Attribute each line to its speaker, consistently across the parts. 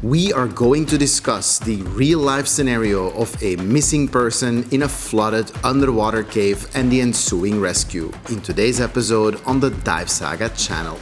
Speaker 1: We are going to discuss the real-life scenario of a missing person in a flooded underwater cave and the ensuing rescue in today's episode on the Dive Saga channel.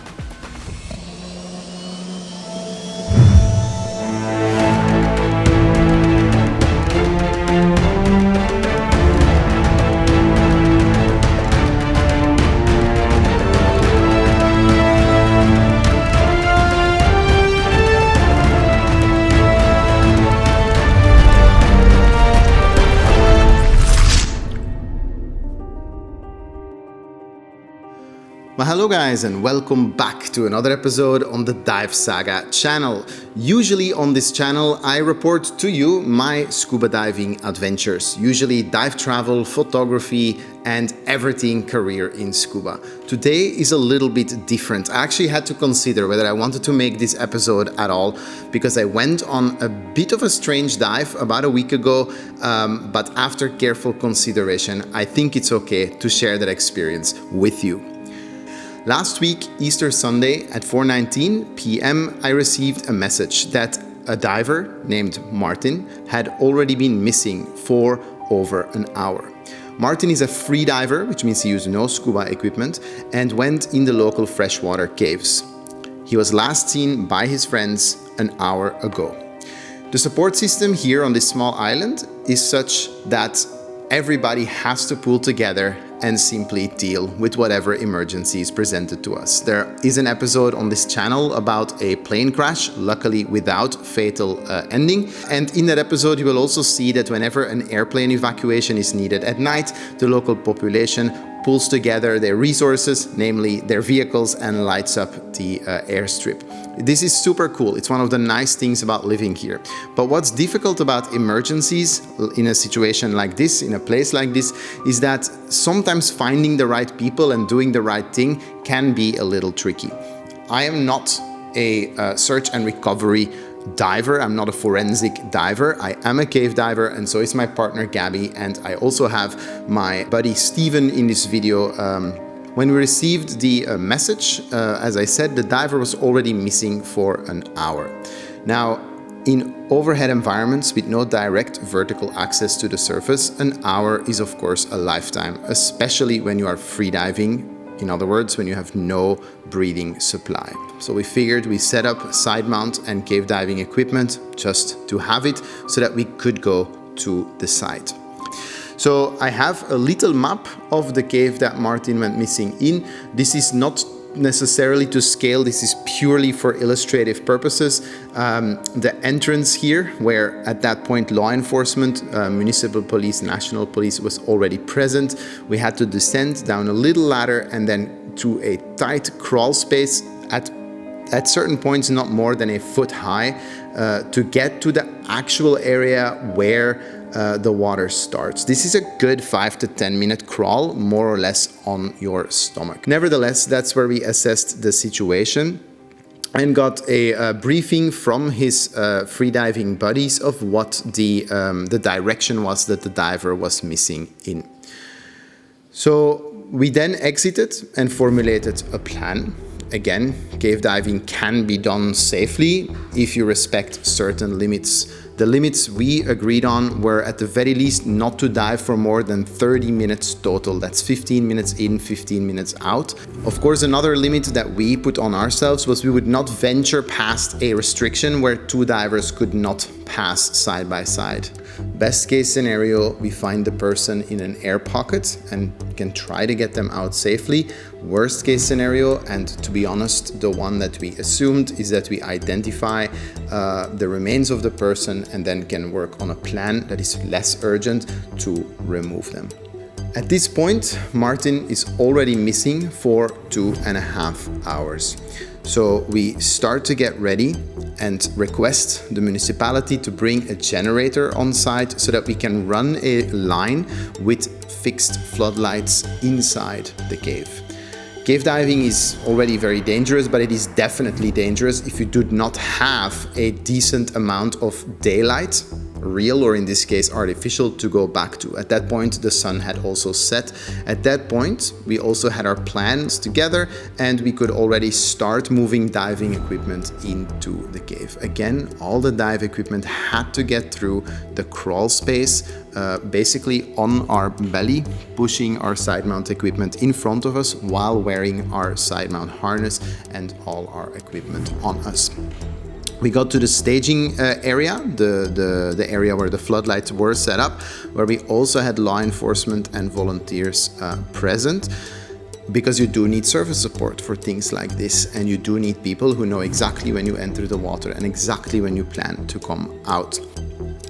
Speaker 1: Well, hello guys, and welcome back to another episode on the Dive Saga channel. Usually on this channel I report to you my scuba diving adventures, usually dive travel, photography and everything career in scuba. Today is a little bit different. I actually had to consider whether I wanted to make this episode at all because I went on a bit of a strange dive about a week ago, but after careful consideration I think it's okay to share that experience with you. Last week, Easter Sunday at 4:19 p.m., I received a message that a diver named Martin had already been missing for over an hour. Martin is a freediver, which means he used no scuba equipment, and went in the local freshwater caves. He was last seen by his friends an hour ago. The support system here on this small island is such that everybody has to pull together and simply deal with whatever emergency is presented to us. There is an episode on this channel about a plane crash, luckily without fatal ending. And in that episode, you will also see that whenever an airplane evacuation is needed at night, the local population pulls together their resources, namely their vehicles, and lights up the airstrip. This is super cool. It's one of the nice things about living here. But what's difficult about emergencies in a situation like this, in a place like this, is that sometimes finding the right people and doing the right thing can be a little tricky. I am not a search and recovery diver. I'm not a forensic diver. I am a cave diver, and so is my partner Gabby, and I also have my buddy Steven in this video. When we received the message, as I said, the diver was already missing for an hour. Now, in overhead environments with no direct vertical access to the surface, an hour is of course a lifetime, especially when you are freediving. In other words, when you have no breathing supply. So we figured we set up side mount and cave diving equipment just to have it so that we could go to the site. So I have a little map of the cave that Martin went missing in. This is not necessarily to scale, this is purely for illustrative purposes. The entrance here, where at that point law enforcement, municipal police, national police was already present. We had to descend down a little ladder and then to a tight crawl space at certain points not more than a foot high to get to the actual area where the water starts. This is a good 5 to 10 minute crawl, more or less on your stomach. Nevertheless, that's where we assessed the situation and got a briefing from his freediving buddies of what the direction was that the diver was missing in. So we then exited and formulated a plan. Again, cave diving can be done safely if you respect certain limits. The limits we agreed on were at the very least not to dive for more than 30 minutes total. That's 15 minutes in, 15 minutes out. Of course, another limit that we put on ourselves was we would not venture past a restriction where two divers could not pass side by side. Best case scenario, we find the person in an air pocket and can try to get them out safely. Worst case scenario, and to be honest, the one that we assumed, is that we identify the remains of the person and then can work on a plan that is less urgent to remove them. At this point, Martin is already missing for 2.5 hours. So we start to get ready and request the municipality to bring a generator on site so that we can run a line with fixed floodlights inside the cave. Cave diving is already very dangerous, but it is definitely dangerous if you do not have a decent amount of daylight real, or in this case artificial, to go back to. At that point the sun had also set. At that point we also had our plans together and we could already start moving diving equipment into the cave. Again, all the dive equipment had to get through the crawl space, basically on our belly, pushing our side mount equipment in front of us while wearing our side mount harness and all our equipment on us. We got to the staging area, the area where the floodlights were set up, where we also had law enforcement and volunteers present, because you do need surface support for things like this, and you do need people who know exactly when you enter the water and exactly when you plan to come out.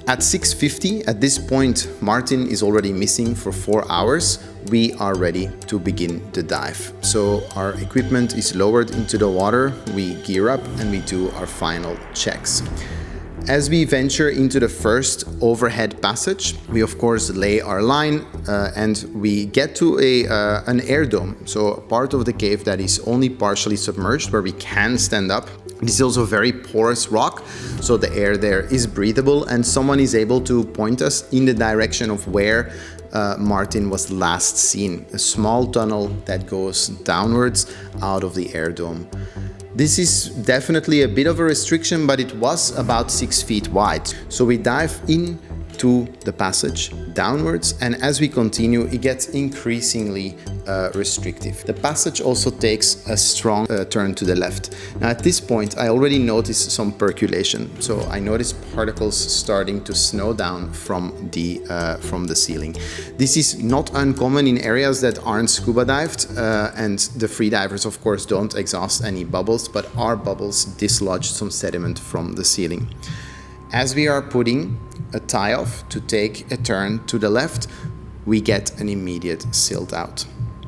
Speaker 1: At 6:50, at this point, Martin is already missing for 4 hours. We are ready to begin the dive. So our equipment is lowered into the water, we gear up and we do our final checks. As we venture into the first overhead passage, we of course lay our line and we get to an air dome, so a part of the cave that is only partially submerged, where we can stand up. This is also very porous rock, so the air there is breathable, and someone is able to point us in the direction of where Martin was last seen, a small tunnel that goes downwards out of the air dome. This is definitely a bit of a restriction, but it was about 6 feet wide. So we dive into the passage downwards, and as we continue, it gets increasingly restrictive. The passage also takes a strong turn to the left. Now at this point, I already noticed some percolation. So I noticed particles starting to snow down from the ceiling. This is not uncommon in areas that aren't scuba dived, and the freedivers of course don't exhaust any bubbles, but our bubbles dislodged some sediment from the ceiling. As we are putting a tie off to take a turn to the left, we get an immediate silt out.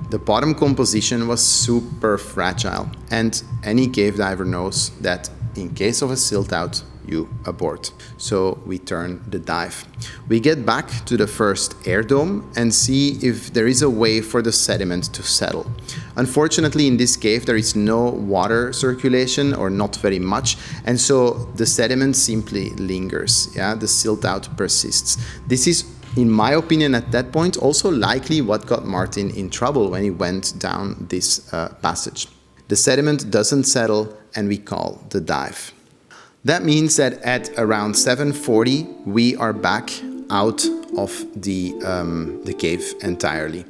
Speaker 1: The bottom composition was super fragile, and any cave diver knows that in case of a silt out, you abort. So we turn the dive. We get back to the first air dome and see if there is a way for the sediment to settle. Unfortunately, in this cave, there is no water circulation, or not very much, and so the sediment simply lingers. Yeah, the silt out persists. This is, in my opinion, at that point, also likely what got Martin in trouble when he went down this passage. The sediment doesn't settle, and we call the dive. That means that at around 7:40, we are back out of the cave entirely.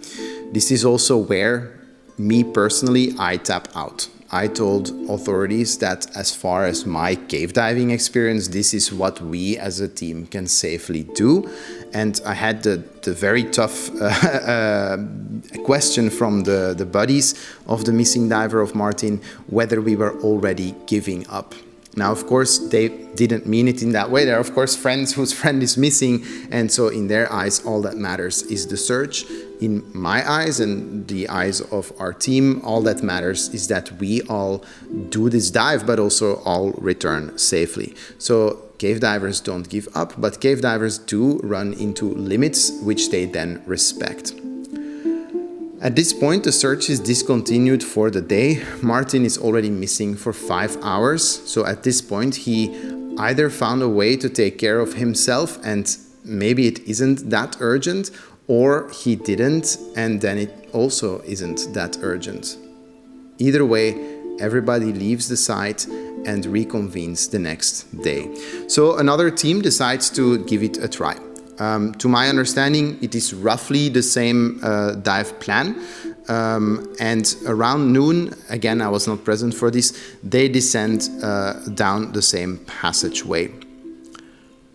Speaker 1: This is also where, me personally, I tap out. I told authorities that as far as my cave diving experience, this is what we as a team can safely do. And I had the very tough question from the buddies of the missing diver of Martin, whether we were already giving up. Now, of course, they didn't mean it in that way. They're, of course, friends whose friend is missing. And so in their eyes, all that matters is the search. In my eyes and the eyes of our team, all that matters is that we all do this dive, but also all return safely. So cave divers don't give up, but cave divers do run into limits, which they then respect. At this point, the search is discontinued for the day. Martin is already missing for 5 hours. So at this point, he either found a way to take care of himself, and maybe it isn't that urgent, or he didn't, and then it also isn't that urgent. Either way, everybody leaves the site and reconvenes the next day. So another team decides to give it a try. To my understanding, it is roughly the same dive plan, and around noon, again I was not present for this, they descend down the same passageway.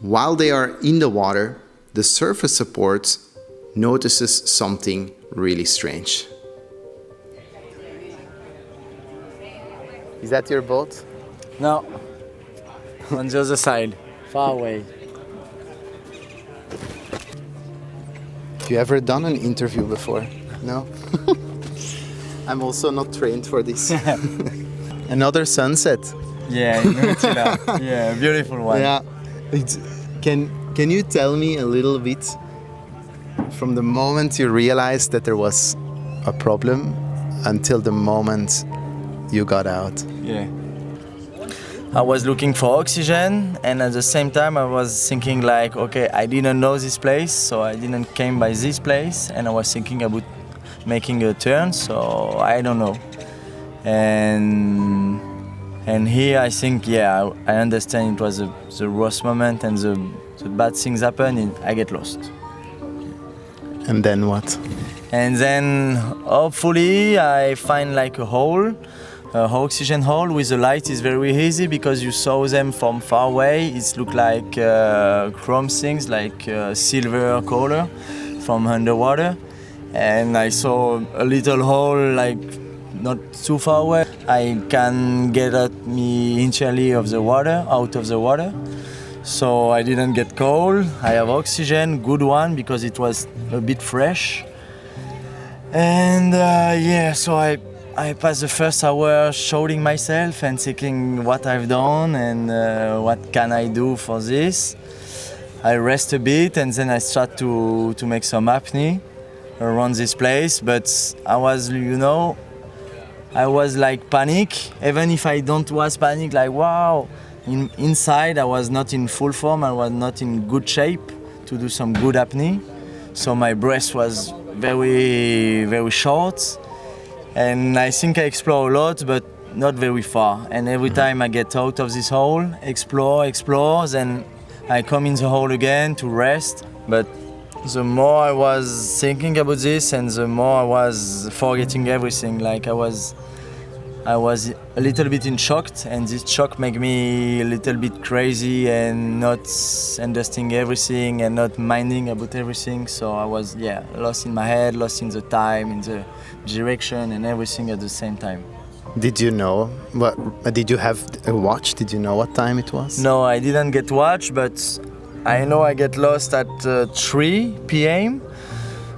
Speaker 1: While they are in the water, the surface support notices something really strange. Is that your boat?
Speaker 2: No, on the other side, far away.
Speaker 1: Have you ever done an interview before? No? I'm also not trained for this. Another sunset.
Speaker 2: Yeah, in Utila. Yeah, beautiful one.
Speaker 1: Yeah. Can you tell me a little bit from the moment you realized that there was a problem until the moment you got out?
Speaker 2: Yeah. I was looking for oxygen, and at the same time I was thinking like, okay, I didn't know this place, so I didn't came by this place, and I was thinking about making a turn, so I don't know. And here I think, yeah, I understand it was the worst moment, and the bad things happen, and I get lost.
Speaker 1: And then what?
Speaker 2: And then hopefully I find like a hole, oxygen hole with the light is very easy because you saw them from far away. It looked like chrome things, like silver color from underwater. And I saw a little hole like not too far away. I can get me initially out of the water. So I didn't get cold. I have oxygen, good one because it was a bit fresh. And so I passed the first hour shouting myself and thinking what I've done and what can I do for this. I rest a bit and then I start to make some apnea around this place. But I was like panic, even if I don't was panic, like wow. Inside I was not in full form, I was not in good shape to do some good apnea. So my breath was very, very short. And I think I explore a lot, but not very far. And every time I get out of this hole, explore, then I come in the hole again to rest. But the more I was thinking about this and the more I was forgetting everything. Like I was a little bit in shock, and this shock made me a little bit crazy and not understanding everything and not minding about everything. So I was, lost in my head, lost in the time, in the direction and everything at the same time.
Speaker 1: Did you know did you have a watch? Did you know what time it was?
Speaker 2: No, I didn't get watch, but I know I get lost at 3 p.m.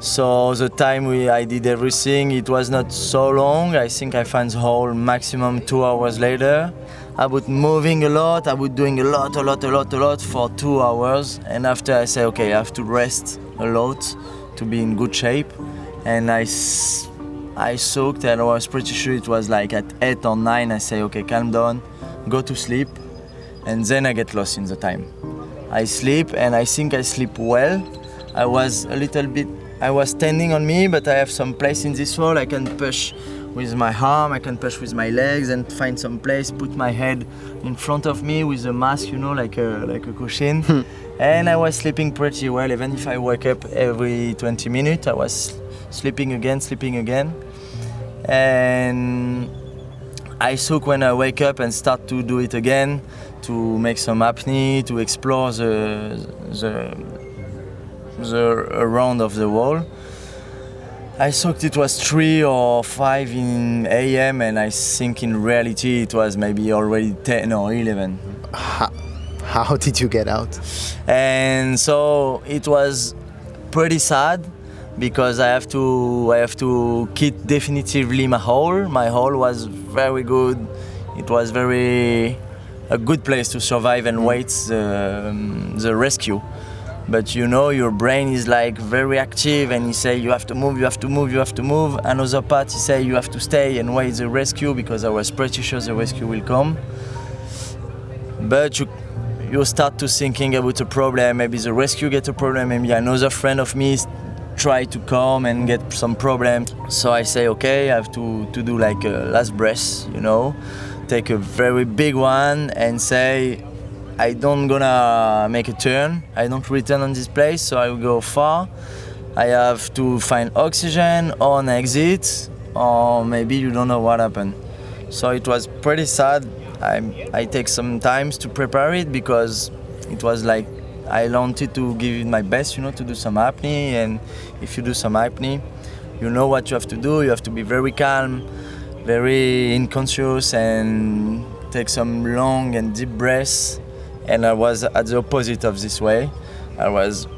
Speaker 2: So the time I did everything, it was not so long. I think I found the hole maximum 2 hours later. I was moving a lot, I was doing a lot for 2 hours. And after I said, okay, I have to rest a lot to be in good shape. And I soaked and I was pretty sure it was like at 8 or 9. I say, okay, calm down, go to sleep. And then I get lost in the time. I sleep and I think I sleep well. I was standing on me, but I have some place in this wall. I can push with my arm, I can push with my legs and find some place, put my head in front of me with a mask, like a cushion. And I was sleeping pretty well, even if I wake up every 20 minutes, I was sleeping again. And I soak when I wake up and start to do it again, to make some apnea, to explore the around of the wall. I thought it was 3 or 5 in a.m. and I think in reality it was maybe already 10 or 11.
Speaker 1: How did you get out?
Speaker 2: And so it was pretty sad because I have to quit definitively my hole. My hole was very good. It was a good place to survive and wait the rescue. But your brain is like very active and he say you have to move. Another part he say you have to stay and wait the rescue because I was pretty sure the rescue will come. But you start to thinking about a problem, maybe the rescue get a problem, maybe another friend of me try to come and get some problem. So I say okay, I have to do like a last breath, take a very big one and say I don't gonna make a turn, I don't return on this place, so I will go far. I have to find oxygen or an exit, or maybe you don't know what happened. So it was pretty sad. I take some time to prepare it because it was like I wanted to give it my best, to do some apnea. And if you do some apnea, you know what you have to do. You have to be very calm, very unconscious, and take some long and deep breaths. And I was at the opposite of this way. I was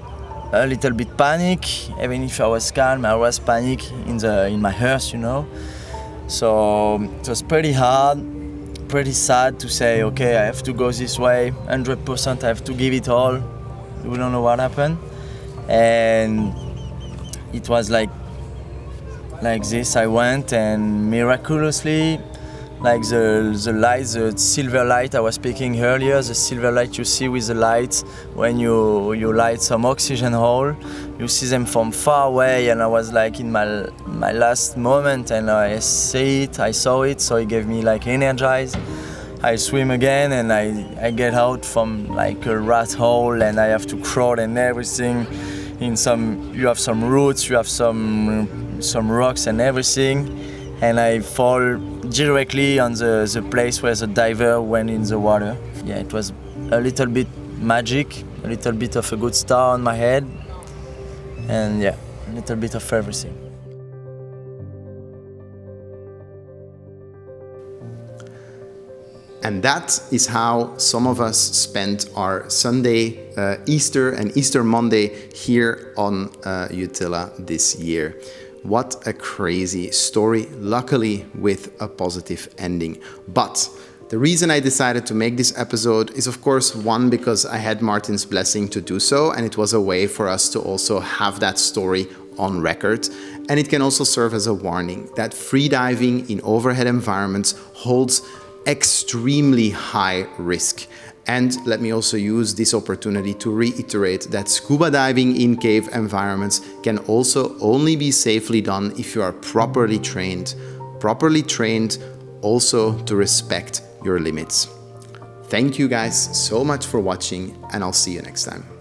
Speaker 2: a little bit panic, even if I was calm, I was panic in my heart, So it was pretty hard, pretty sad to say, okay, I have to go this way, 100%, I have to give it all. We don't know what happened. And it was like this, I went and miraculously like the light, the silver light I was speaking earlier, the silver light you see with the lights when you light some oxygen hole, you see them from far away, and I was like in my last moment, and I saw it, so it gave me like energized. I swim again, and I get out from like a rat hole, and I have to crawl and everything. You have some roots, you have some rocks and everything, and I fall directly on the place where the diver went in the water. Yeah, it was a little bit magic, a little bit of a good star on my head, and yeah, a little bit of everything.
Speaker 1: And that is how some of us spent our Sunday, Easter and Easter Monday here on Utila this year. What a crazy story, luckily with a positive ending. But the reason I decided to make this episode is, of course, one, because I had Martin's blessing to do so, and it was a way for us to also have that story on record. And it can also serve as a warning that freediving in overhead environments holds extremely high risk. And let me also use this opportunity to reiterate that scuba diving in cave environments can also only be safely done if you are properly trained also to respect your limits. Thank you guys so much for watching, and I'll see you next time.